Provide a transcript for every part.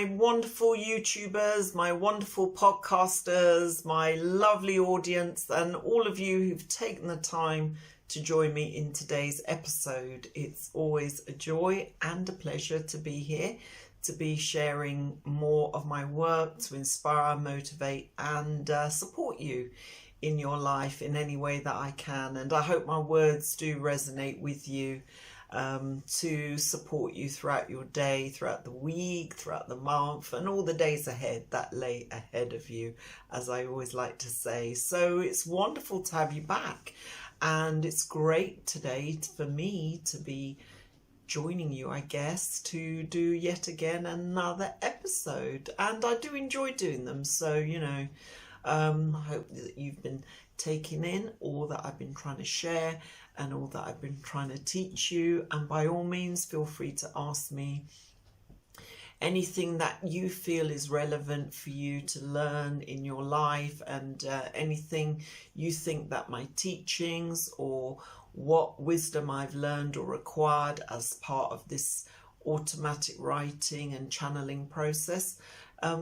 my wonderful YouTubers, my wonderful podcasters, my lovely audience, and all of you who've taken the time to join me in today's episode. It's always a joy and a pleasure to be here, to be sharing more of my work to inspire, motivate, and support you in your life in any way that I can. And I hope my words do resonate with you, to support you throughout your day, throughout the week, throughout the month, and all the days ahead that lay ahead of you, as I always like to say. So it's wonderful to have you back, and it's great today for me to be joining you, I guess, to do yet again another episode. And I do enjoy doing them, so I hope that you've been taking in all that I've been trying to share and all that I've been trying to teach you. And by all means, feel free to ask me anything that you feel is relevant for you to learn in your life, and anything you think that my teachings or what wisdom I've learned or acquired as part of this automatic writing and channeling process.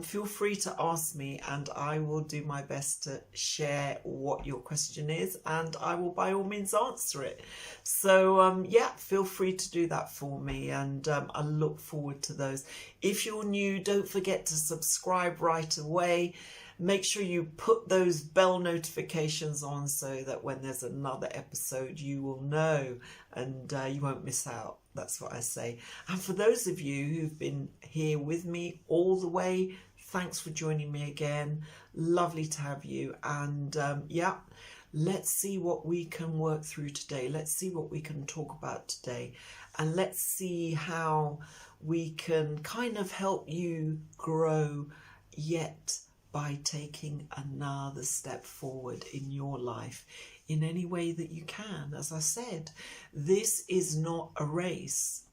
Feel free to ask me, and I will do my best to share what your question is, and I will by all means answer it. So feel free to do that for me, and I look forward to those. If you're new, don't forget to subscribe right away. Make sure you put those bell notifications on so that when there's another episode you will know, and you won't miss out. That's what I say. And for those of you who've been here with me all the way, thanks for joining me again. Lovely to have you. And let's see what we can work through today. Let's see what we can talk about today. And let's see how we can kind of help you grow yet by taking another step forward in your life in any way that you can. As I said, this is not a race.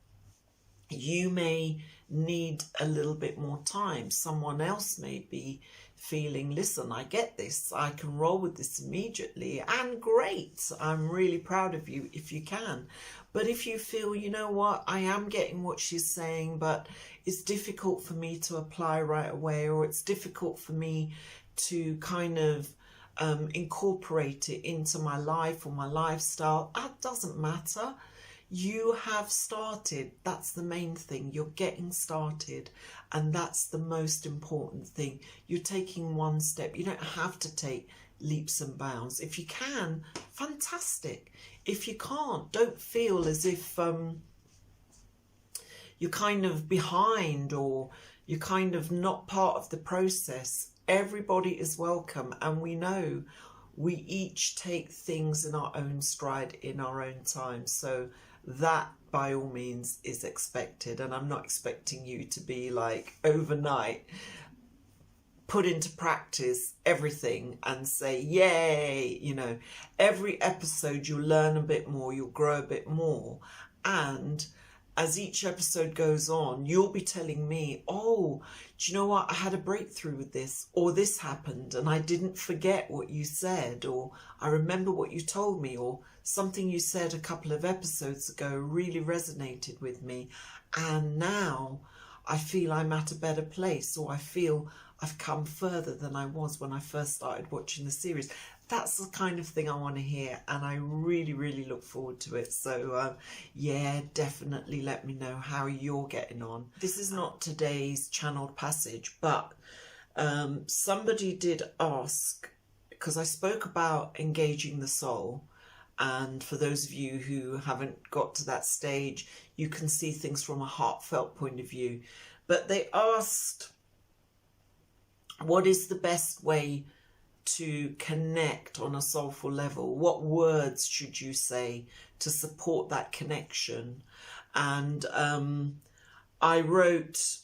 You may need a little bit more time. Someone else may be feeling, listen, I get this, I can roll with this immediately, and great, I'm really proud of you if you can. But if you feel, you know what, I am getting what she's saying, but it's difficult for me to apply right away, or it's difficult for me to kind of incorporate it into my life or my lifestyle, that doesn't matter. You have started. That's the main thing. You're getting started, and that's the most important thing. You're taking one step. You don't have to take leaps and bounds. If you can, fantastic. If you can't, don't feel as if you're kind of behind, or you're kind of not part of the process. Everybody is welcome, and we know we each take things in our own stride in our own time. So that by all means is expected, and I'm not expecting you to be like overnight put into practice everything and say yay. Every episode you'll learn a bit more, you'll grow a bit more, and as each episode goes on, you'll be telling me, oh, do you know what? I had a breakthrough with this, or this happened and I didn't forget what you said, or I remember what you told me, or something you said a couple of episodes ago really resonated with me, and now I feel I'm at a better place, or I feel I've come further than I was when I first started watching the series. That's the kind of thing I want to hear, and I really, really look forward to it. So, definitely let me know how you're getting on. This is not today's channeled passage, but somebody did ask, because I spoke about engaging the soul, and for those of you who haven't got to that stage, you can see things from a heartfelt point of view. But they asked, what is the best way to connect on a soulful level? What words should you say to support that connection? And I wrote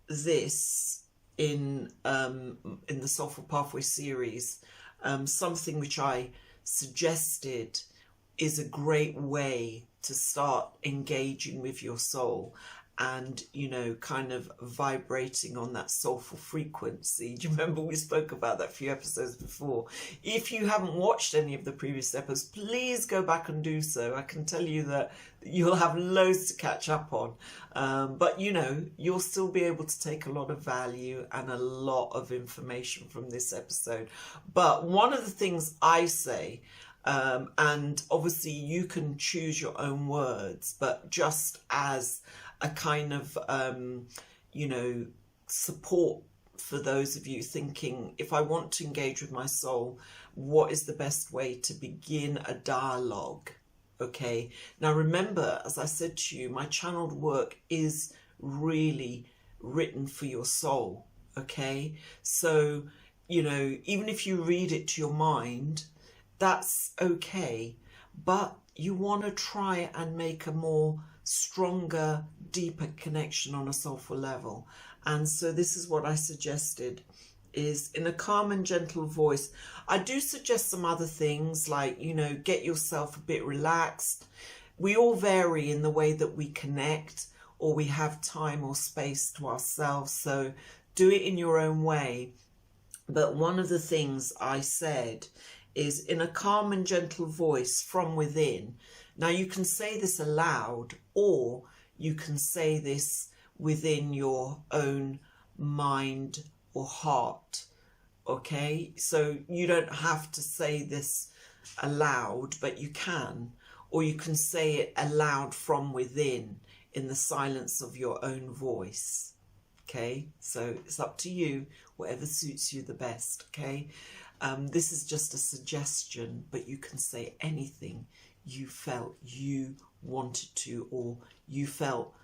this in the Soulful Pathway series, something which I suggested is a great way to start engaging with your soul. and, you know, kind of vibrating on that soulful frequency. Do you remember we spoke about that a few episodes before? If you haven't watched any of the previous episodes, please go back and do so. I can tell you that you'll have loads to catch up on. But, you know, you'll still be able to take a lot of value and a lot of information from this episode. But one of the things I say, and obviously you can choose your own words, but just as a kind of, you know, support for those of you thinking, if I want to engage with my soul, what is the best way to begin a dialogue? Okay. Now remember, as I said to you, my channeled work is really written for your soul. Okay. So, you know, even if you read it to your mind, that's okay. But you want to try and make a more stronger, deeper connection on a soulful level. And so this is what I suggested, is in a calm and gentle voice. I do suggest some other things like, you know, get yourself a bit relaxed. We all vary in the way that we connect, or we have time or space to ourselves. So do it in your own way. But one of the things I said is in a calm and gentle voice from within. Now you can say this aloud, or you can say this within your own mind or heart. Okay, so you don't have to say this aloud, but you can, or you can say it aloud from within in the silence of your own voice. Okay, so it's up to you, whatever suits you the best. Okay, this is just a suggestion, but you can say anything you felt you wanted to, or you felt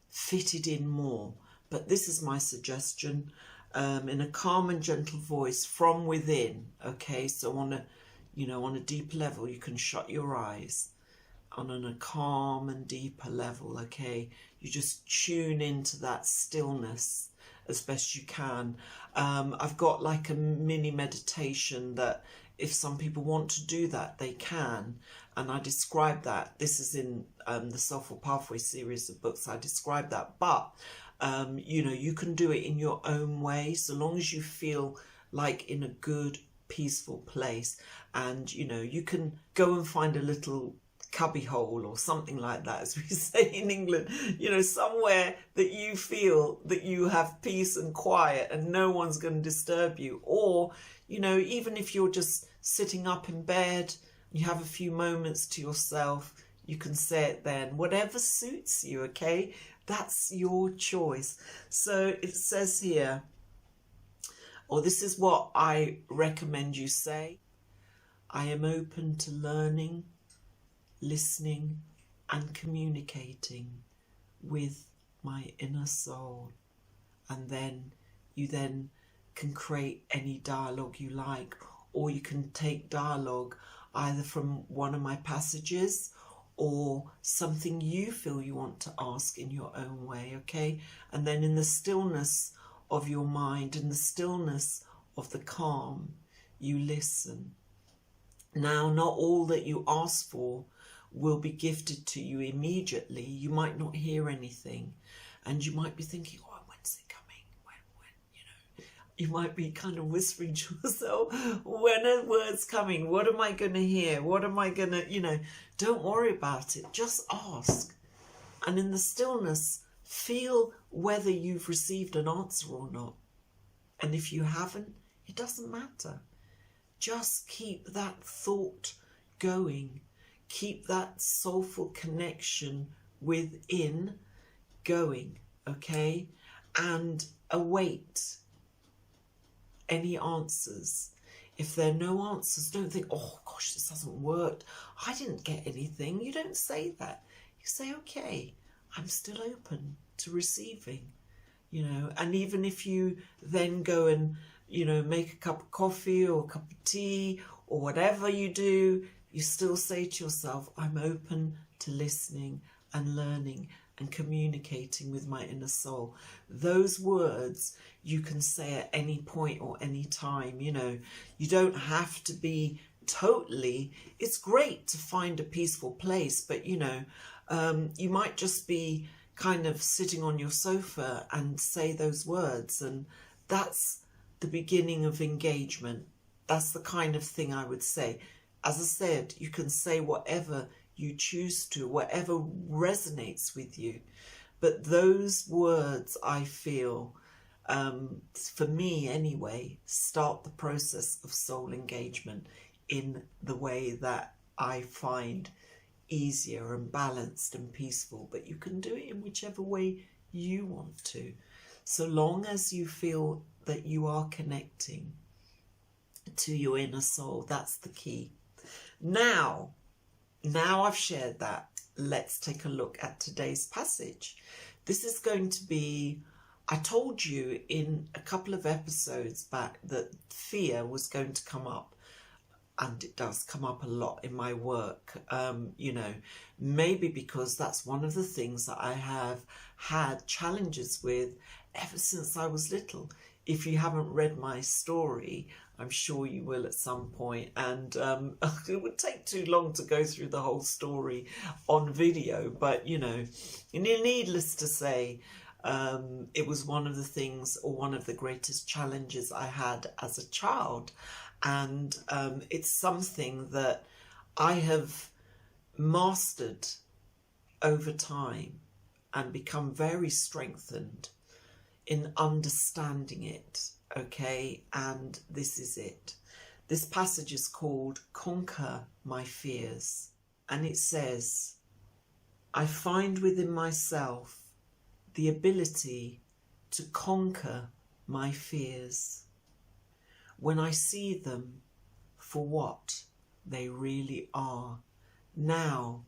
fitted in more. But this is my suggestion, in a calm and gentle voice from within. Okay, so on a, you know, on a deep level, you can shut your eyes. On a calm and deeper level, okay, you just tune into that stillness as best you can. I've got like a mini meditation that if some people want to do that, they can. And I describe that. This is in the Soulful Pathway series of books. I describe that. But, you know, you can do it in your own way, so long as you feel like in a good, peaceful place. And, you know, you can go and find a little cubby hole or something like that, as we say in England, you know, somewhere that you feel that you have peace and quiet and no one's going to disturb you. Or, you know, even if you're just sitting up in bed, you have a few moments to yourself, you can say it then, whatever suits you. Okay, that's your choice. So it says here, or this is what I recommend you say: I am open to learning, listening and communicating with my inner soul. And then you then can create any dialogue you like, or you can take dialogue either from one of my passages or something you feel you want to ask in your own way. Okay, and then in the stillness of your mind, in the stillness of the calm, you listen. Now, not all that you ask for will be gifted to you immediately. You might not hear anything, and you might be thinking, oh, when's it coming? When, you know, you might be kind of whispering to yourself, when are words coming? What am I going to hear? What am I going to, you know, don't worry about it. Just ask. And in the stillness, feel whether you've received an answer or not. And if you haven't, it doesn't matter. Just keep that thought going. Keep that soulful connection within going, okay? And await any answers. If there are no answers, don't think, oh gosh, this hasn't worked. I didn't get anything. You don't say that. You say, okay, I'm still open to receiving, you know. And even if you then go and, you know, make a cup of coffee or a cup of tea or whatever you do, you still say to yourself, I'm open to listening and learning and communicating with my inner soul. Those words you can say at any point or any time, you know. You don't have to be totally, it's great to find a peaceful place, but, you know, you might just be, kind of sitting on your sofa and say those words. And that's the beginning of engagement. That's the kind of thing I would say. As I said, you can say whatever you choose to, whatever resonates with you. But those words, I feel, for me anyway, start the process of soul engagement in the way that I find easier and balanced and peaceful. But you can do it in whichever way you want to, so long as you feel that you are connecting to your inner soul. That's the key. Now I've shared that, let's take a look at today's passage. This is going to be, I told you in a couple of episodes back that fear was going to come up, and it does come up a lot in my work, you know, maybe because that's one of the things that I have had challenges with ever since I was little. If you haven't read my story, I'm sure you will at some point, and it would take too long to go through the whole story on video, but you know, needless to say, it was one of the things, or one of the greatest challenges I had as a child, and it's something that I have mastered over time and become very strengthened in understanding it. Okay, and this is it. This passage is called Conquer My Fears, and it says, I find within myself the ability to conquer my fears when I see them for what they really are. Now,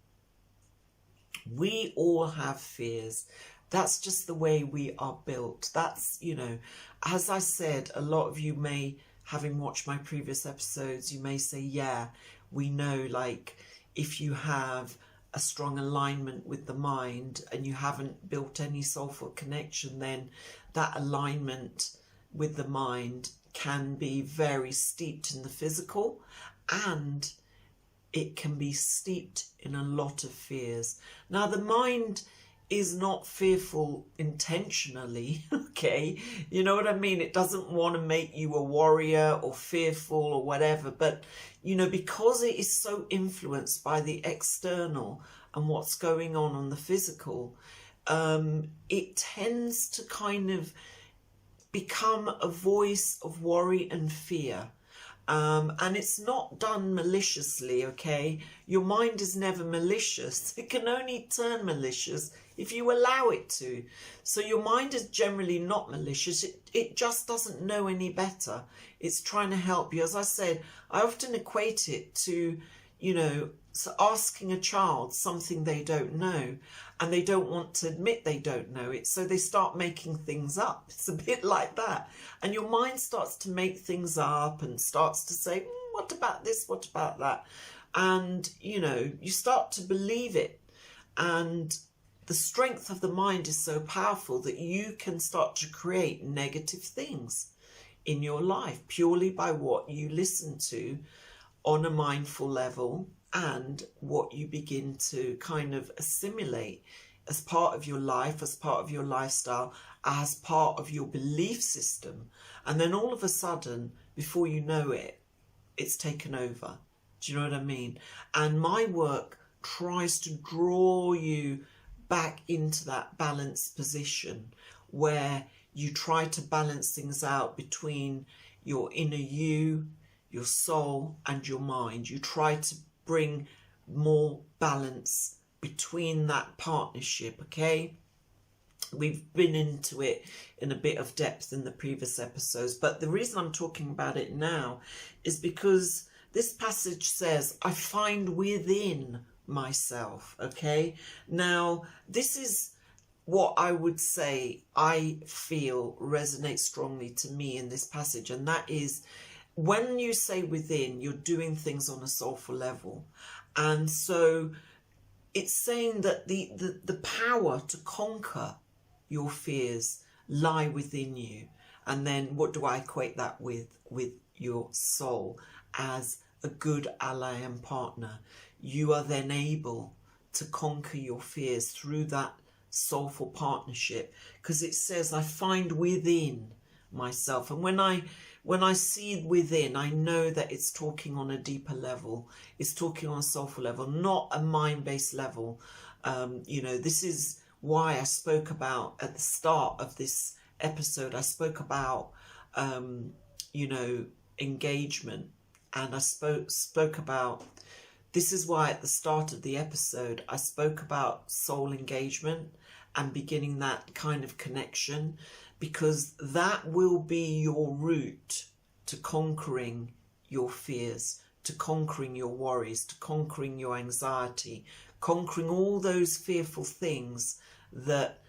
we all have fears. That's just the way we are built. That's, you know, as I said, a lot of you may, having watched my previous episodes, you may say, yeah, we know, like, if you have a strong alignment with the mind and you haven't built any soulful connection, then that alignment with the mind can be very steeped in the physical, and it can be steeped in a lot of fears. Now, the mind is not fearful intentionally, okay? You know what I mean? It doesn't want to make you a warrior or fearful or whatever, but, you know, because it is so influenced by the external and what's going on the physical, it tends to kind of become a voice of worry and fear. And it's not done maliciously, okay? Your mind is never malicious. It can only turn malicious if you allow it to. So your mind is generally not malicious. It just doesn't know any better. It's trying to help you. As I said, I often equate it to, you know, so asking a child something they don't know, and they don't want to admit they don't know it, so they start making things up. It's a bit like that. And your mind starts to make things up and starts to say, what about this? What about that? And, you know, you start to believe it. And the strength of the mind is so powerful that you can start to create negative things in your life purely by what you listen to on a mindful level, and what you begin to kind of assimilate as part of your life, as part of your lifestyle, as part of your belief system. And then all of a sudden, before you know it, it's taken over. Do you know what I mean? And my work tries to draw you back into that balanced position where you try to balance things out between your inner you, your soul, and your mind. You try to bring more balance between that partnership, okay? We've been into it in a bit of depth in the previous episodes, but the reason I'm talking about it now is because this passage says, I find within myself, okay? Now, this is what I would say I feel resonates strongly to me in this passage, and that is, when you say within, you're doing things on a soulful level. And so it's saying that the power to conquer your fears lie within you. And then what do I equate that with? With your soul as a good ally and partner. You are then able to conquer your fears through that soulful partnership, because it says I find within myself. And when I see within, I know that it's talking on a deeper level. It's talking on a soulful level, not a mind-based level. This is why I spoke about at the start of this episode, I spoke about, engagement. And I spoke about, this is why at the start of the episode, I spoke about soul engagement and beginning that kind of connection, because that will be your route to conquering your fears, to conquering your worries, to conquering your anxiety, conquering all those fearful things that,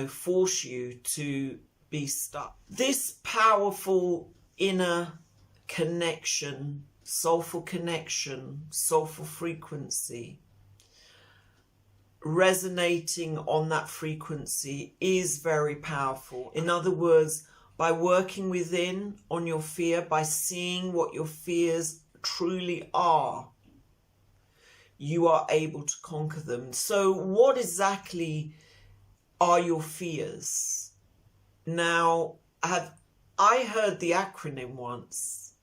force you to be stuck. This powerful inner connection, soulful frequency, resonating on that frequency is very powerful. In other words, by working within on your fear, by seeing what your fears truly are, you are able to conquer them. So what exactly are your fears? Now, I heard the acronym once,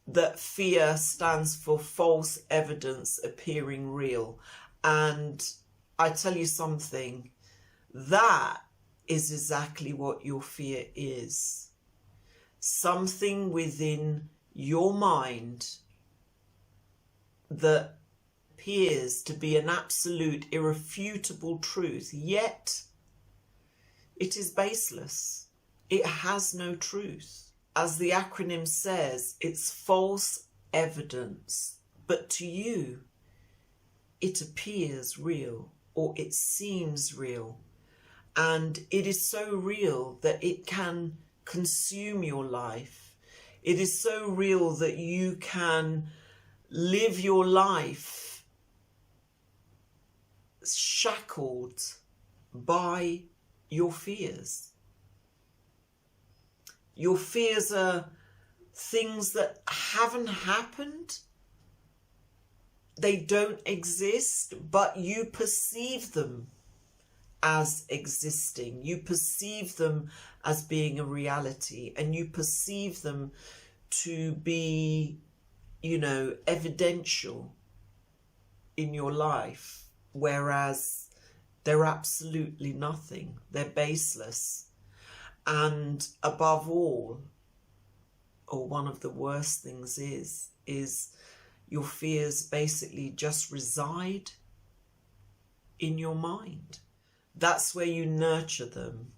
that fear stands for false evidence appearing real. And I tell you something, that is exactly what your fear is. Something within your mind that appears to be an absolute irrefutable truth, yet it is baseless. It has no truth. As the acronym says, it's false evidence, but to you, it appears real, or it seems real. And it is so real that it can consume your life. It is so real that you can live your life shackled by your fears. Your fears are things that haven't happened. They don't exist, but you perceive them as existing. You perceive them as being a reality, and you perceive them to be, evidential in your life, whereas they're absolutely nothing. They're baseless. And above all, or one of the worst things is your fears basically just reside in your mind. That's where you nurture them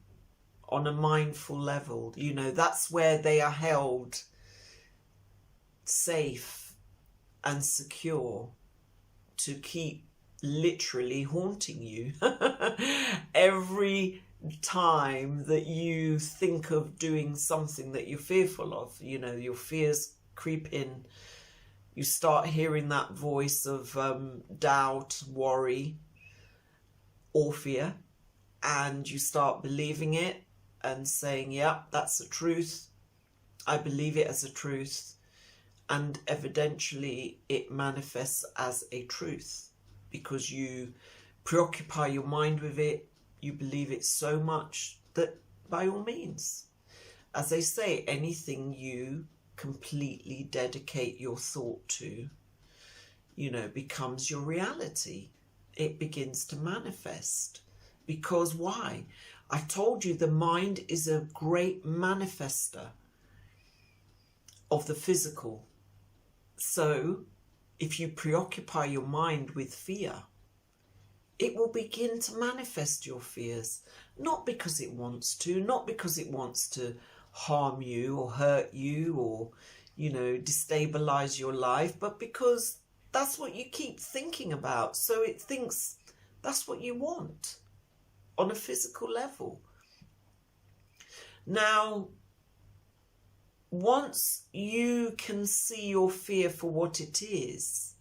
on a mindful level. That's where they are held safe and secure to keep literally haunting you. Every time that you think of doing something that you're fearful of, your fears creep in. You start hearing that voice of doubt, worry, or fear, and you start believing it and saying, yeah, that's the truth. I believe it as a truth. And evidentially it manifests as a truth because you preoccupy your mind with it. You believe it so much that by all means, as they say, anything you completely dedicate your thought to, becomes your reality. It begins to manifest. Because why? I told you the mind is a great manifester of the physical. So if you preoccupy your mind with fear, it will begin to manifest your fears, not because it wants to, not because it wants to harm you or hurt you or, destabilize your life, but because that's what you keep thinking about. So it thinks that's what you want on a physical level. Now, once you can see your fear for what it is,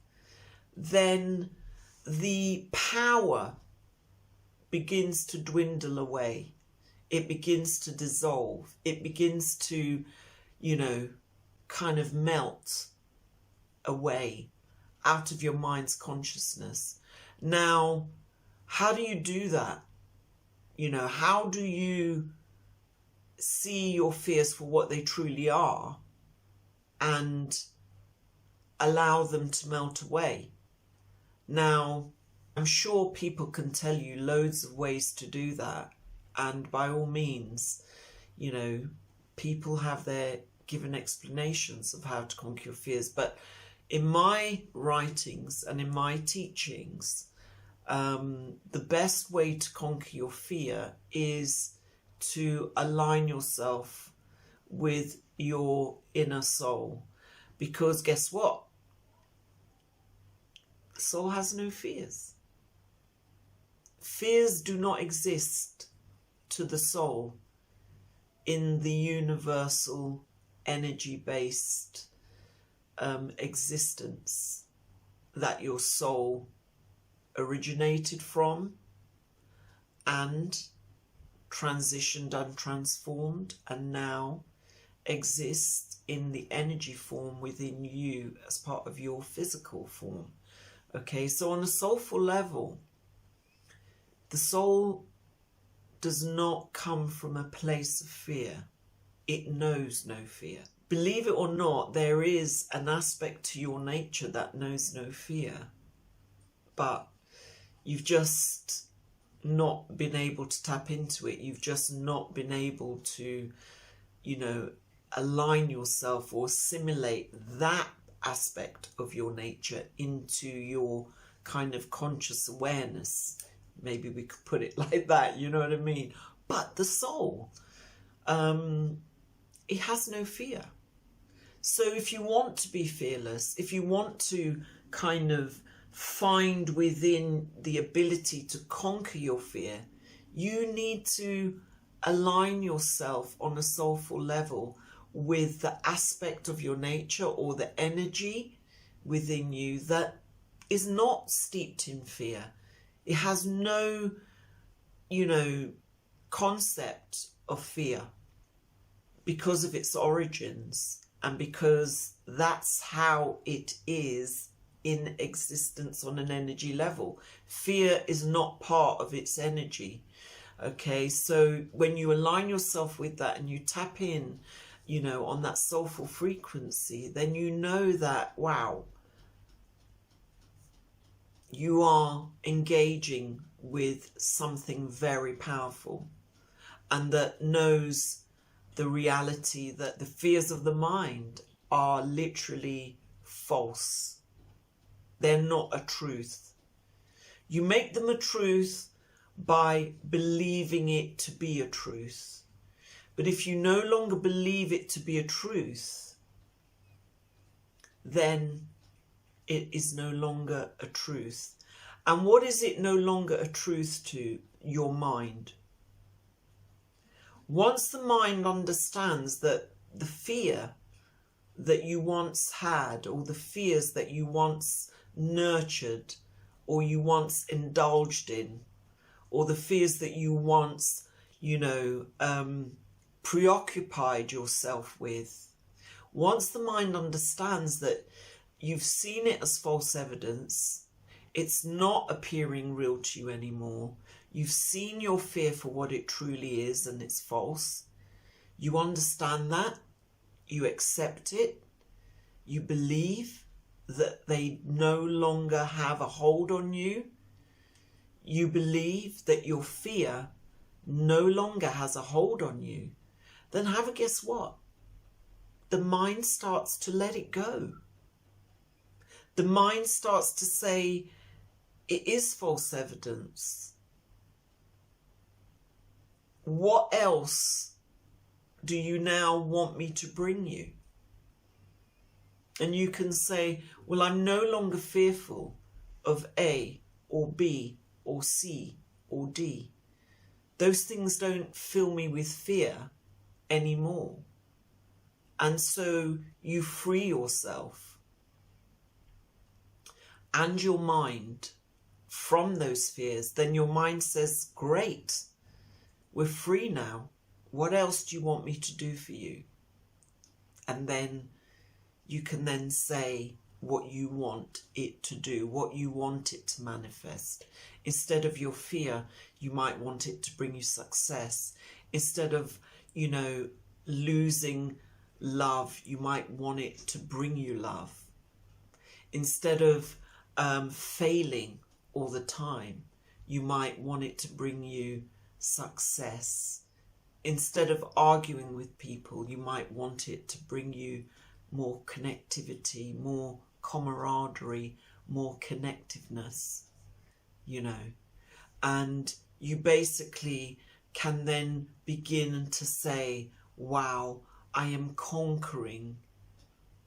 then the power begins to dwindle away. It begins to dissolve. It begins to, kind of melt away out of your mind's consciousness. Now, How do you do that? You know, how do you see your fears for what they truly are and allow them to melt away? Now, I'm sure people can tell you loads of ways to do that. And by all means, you know, people have their given explanations of how to conquer your fears. But in my writings and in my teachings, the best way to conquer your fear is to align yourself with your inner soul. Because guess what? The soul has no fears. Fears do not exist to the soul in the universal energy-based existence that your soul originated from and transitioned and transformed and now exists in the energy form within you as part of your physical form. Okay, so on a soulful level, the soul does not come from a place of fear. It knows no fear. Believe it or not, there is an aspect to your nature that knows no fear, but you've just not been able to tap into it. You've just not been able to, you know, align yourself or assimilate that aspect of your nature into your kind of conscious awareness. Maybe we could put it like that, you know what I mean? But the soul, it has no fear. So if you want to be fearless, if you want to kind of find within the ability to conquer your fear, you need to align yourself on a soulful level with the aspect of your nature or the energy within you that is not steeped in fear. It has no, you know, concept of fear because of its origins and because that's how it is in existence on an energy level. Fear is not part of its energy. Okay, so when you align yourself with that and you tap in, you know, on that soulful frequency, then you know that, wow, you are engaging with something very powerful and that knows the reality that the fears of the mind are literally false. They're not a truth. You make them a truth by believing it to be a truth. But if you no longer believe it to be a truth, then it is no longer a truth. And what is it no longer a truth to? Your mind. Once the mind understands that the fear that you once had, or the fears that you once nurtured, or you once indulged in, or the fears that you once, you know, preoccupied yourself with, once the mind understands that you've seen it as false evidence, it's not appearing real to you anymore. You've seen your fear for what it truly is and it's false. You understand that. You accept it. You believe that they no longer have a hold on you. You believe that your fear no longer has a hold on you. Then have a guess what? The mind starts to let it go. The mind starts to say, it is false evidence. What else do you now want me to bring you? And you can say, well, I'm no longer fearful of A or B or C or D. Those things don't fill me with fear anymore. And so you free yourself and your mind from those fears. Then your mind says, great, we're free now. What else do you want me to do for you? And then you can then say, what you want it to do, what you want it to manifest. Instead of your fear, you might want it to bring you success. Instead of, losing love, you might want it to bring you love. Instead of failing all the time, you might want it to bring you success. Instead of arguing with people, you might want it to bring you more connectivity, more camaraderie, more connectiveness, and you basically can then begin to say, wow, I am conquering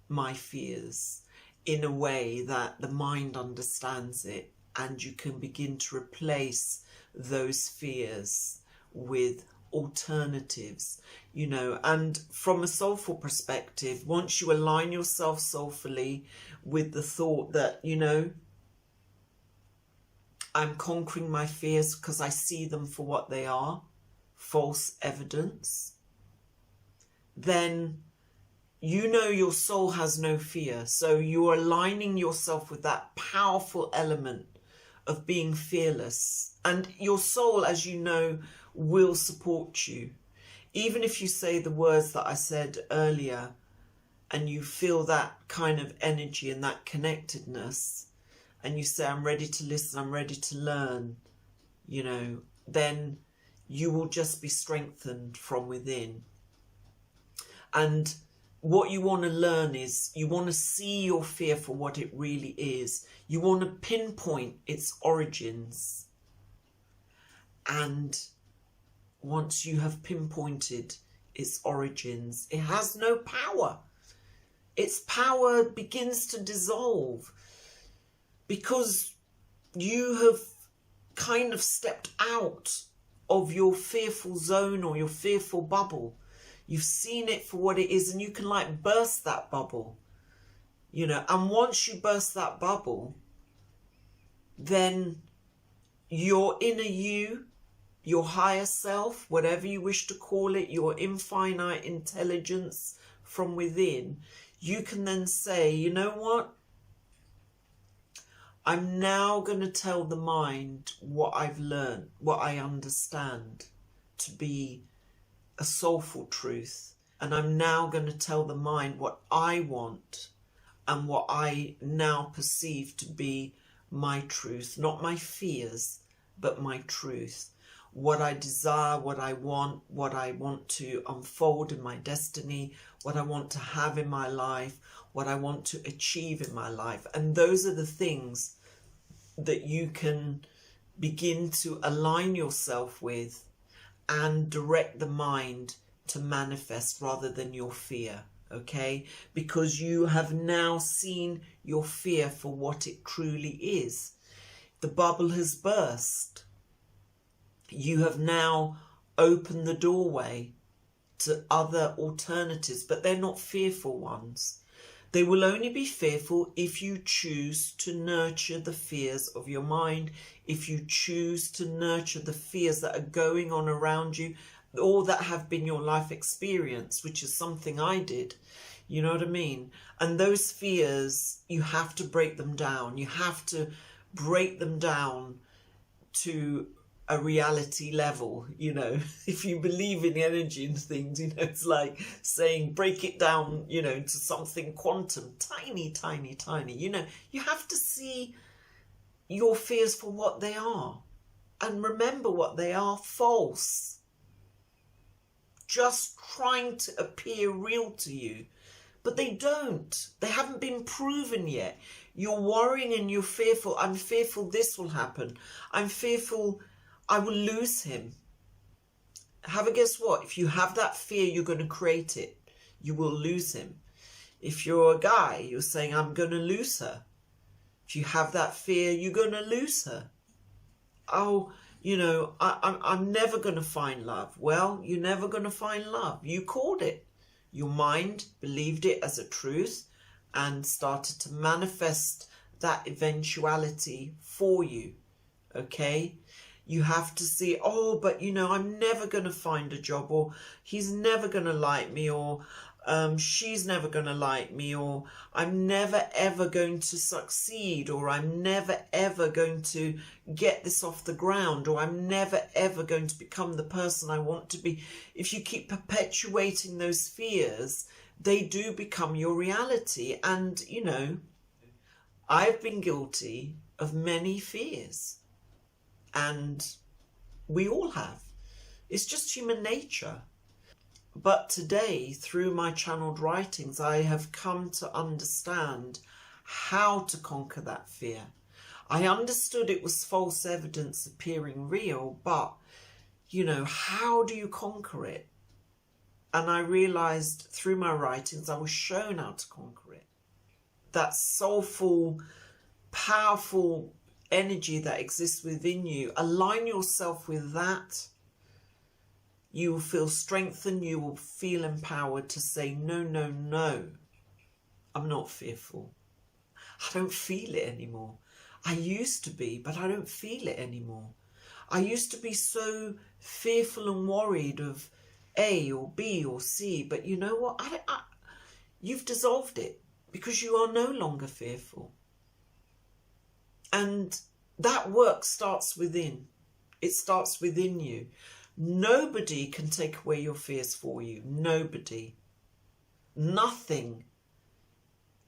my fears in a way that the mind understands it, and you can begin to replace those fears with alternatives, and from a soulful perspective, once you align yourself soulfully with the thought that, I'm conquering my fears because I see them for what they are, false evidence, then your soul has no fear. So you're aligning yourself with that powerful element of being fearless, and your soul, as you know, will support you. Even if you say the words that I said earlier and you feel that kind of energy and that connectedness, and you say, I'm ready to listen, I'm ready to learn, then you will just be strengthened from within. And what you want to learn is, you want to see your fear for what it really is. You want to pinpoint its origins. And once you have pinpointed its origins, it has no power. Its power begins to dissolve because you have kind of stepped out of your fearful zone or your fearful bubble. You've seen it for what it is, and you can burst that bubble, and once you burst that bubble, then your inner you, your higher self, whatever you wish to call it, your infinite intelligence from within, you can then say, you know what? I'm now going to tell the mind what I've learned, what I understand to be a soulful truth. And I'm now going to tell the mind what I want and what I now perceive to be my truth, not my fears, but my truth. What I desire, what I want to unfold in my destiny, what I want to have in my life, what I want to achieve in my life. And those are the things that you can begin to align yourself with and direct the mind to manifest rather than your fear, okay? Because you have now seen your fear for what it truly is. The bubble has burst. You have now opened the doorway to other alternatives, but they're not fearful ones. They will only be fearful if you choose to nurture the fears of your mind, if you choose to nurture the fears that are going on around you, or that have been your life experience, which is something I did. You know what I mean? And those fears, you have to break them down. You have to break them down to a reality level, if you believe in energy and things, it's like saying break it down, to something quantum, tiny, tiny, tiny. You have to see your fears for what they are, and remember what they are: false, just trying to appear real to you, but they don't. They haven't been proven yet. You're worrying and you're fearful. I'm fearful this will happen. I'm fearful I will lose him. Have a guess what? If you have that fear, you're going to create it. You will lose him. If you're a guy, you're saying, I'm going to lose her. If you have that fear, you're going to lose her. Oh, I'm never going to find love. Well, you're never going to find love. You called it. Your mind believed it as a truth and started to manifest that eventuality for you. Okay? You have to see, oh, but I'm never going to find a job, or he's never going to like me, or she's never going to like me, or I'm never ever going to succeed, or I'm never ever going to get this off the ground, or I'm never ever going to become the person I want to be. If you keep perpetuating those fears, they do become your reality. And, you know, I've been guilty of many fears, and we all have. It's just human nature. But today, through my channeled writings, I have come to understand how to conquer that fear. I understood it was false evidence appearing real, but, you know, how do you conquer it? And I realized through my writings, I was shown how to conquer it. That soulful, powerful energy that exists within you, align yourself with that. You will feel strengthened, you will feel empowered to say, no, no, no, I'm not fearful. I don't feel it anymore. I used to be, but I don't feel it anymore. I used to be so fearful and worried of A or B or C, but you know what? You've dissolved it because you are no longer fearful. And that work starts within. It starts within you. Nobody can take away your fears for you. Nobody. Nothing,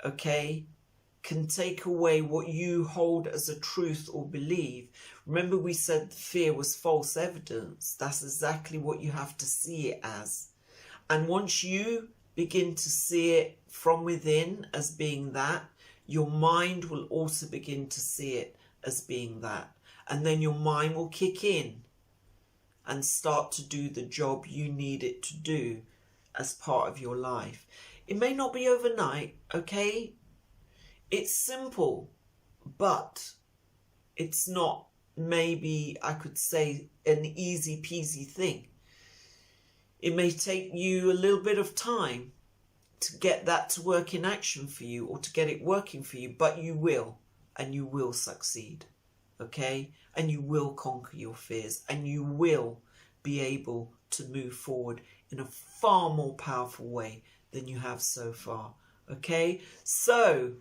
okay, can take away what you hold as a truth or believe. Remember, we said fear was false evidence. That's exactly what you have to see it as. And once you begin to see it from within as being that, your mind will also begin to see it as being that. And then your mind will kick in and start to do the job you need it to do as part of your life. It may not be overnight, okay? It's simple, but it's not, maybe I could say, an easy peasy thing. It may take you a little bit of time to get that to work in action for you, or to get it working for you, but you will, and you will succeed. Okay, and you will conquer your fears, and you will be able to move forward in a far more powerful way than you have so far. Okay, so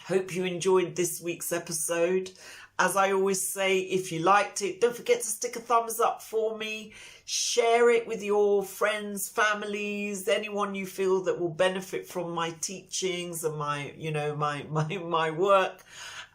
hope you enjoyed this week's episode. As I always say, if you liked it, don't forget to stick a thumbs up for me. Share it with your friends, families, anyone you feel that will benefit from my teachings and my, you know, my work.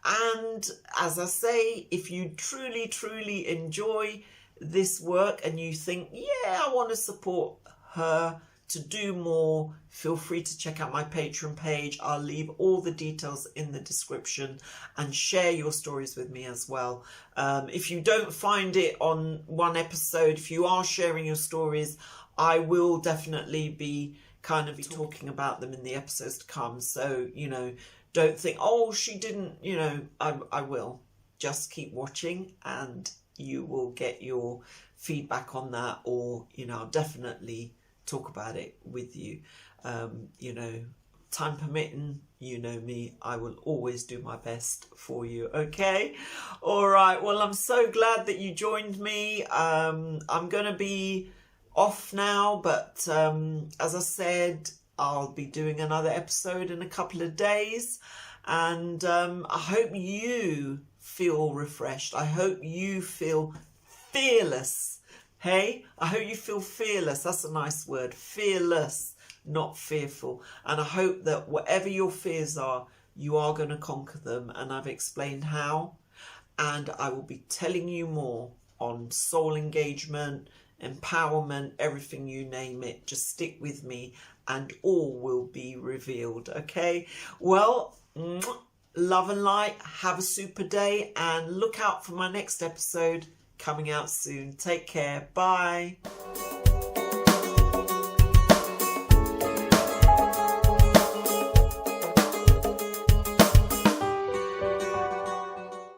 And as I say, if you truly, truly enjoy this work and you think, yeah, I want to support her to do more, feel free to check out my Patreon page. I'll leave all the details in the description, and share your stories with me as well. If you don't find it on one episode, if you are sharing your stories, I will definitely be kind of talking about them in the episodes to come. So, you know, don't think, oh, she didn't, you know, I will. Just keep watching and you will get your feedback on that, or, you know, I'll definitely talk about it with you. You know, time permitting, you know me, I will always do my best for you. Okay. All right. Well, I'm so glad that you joined me. I'm going to be off now, but as I said, I'll be doing another episode in a couple of days, and I hope you feel refreshed. I hope you feel fearless. Hey, I hope you feel fearless. That's a nice word. Fearless, not fearful. And I hope that whatever your fears are, you are going to conquer them. And I've explained how. And I will be telling you more on soul engagement, empowerment, everything, you name it. Just stick with me and all will be revealed. Okay. Well, love and light. Have a super day and look out for my next episode coming out soon. Take care. Bye.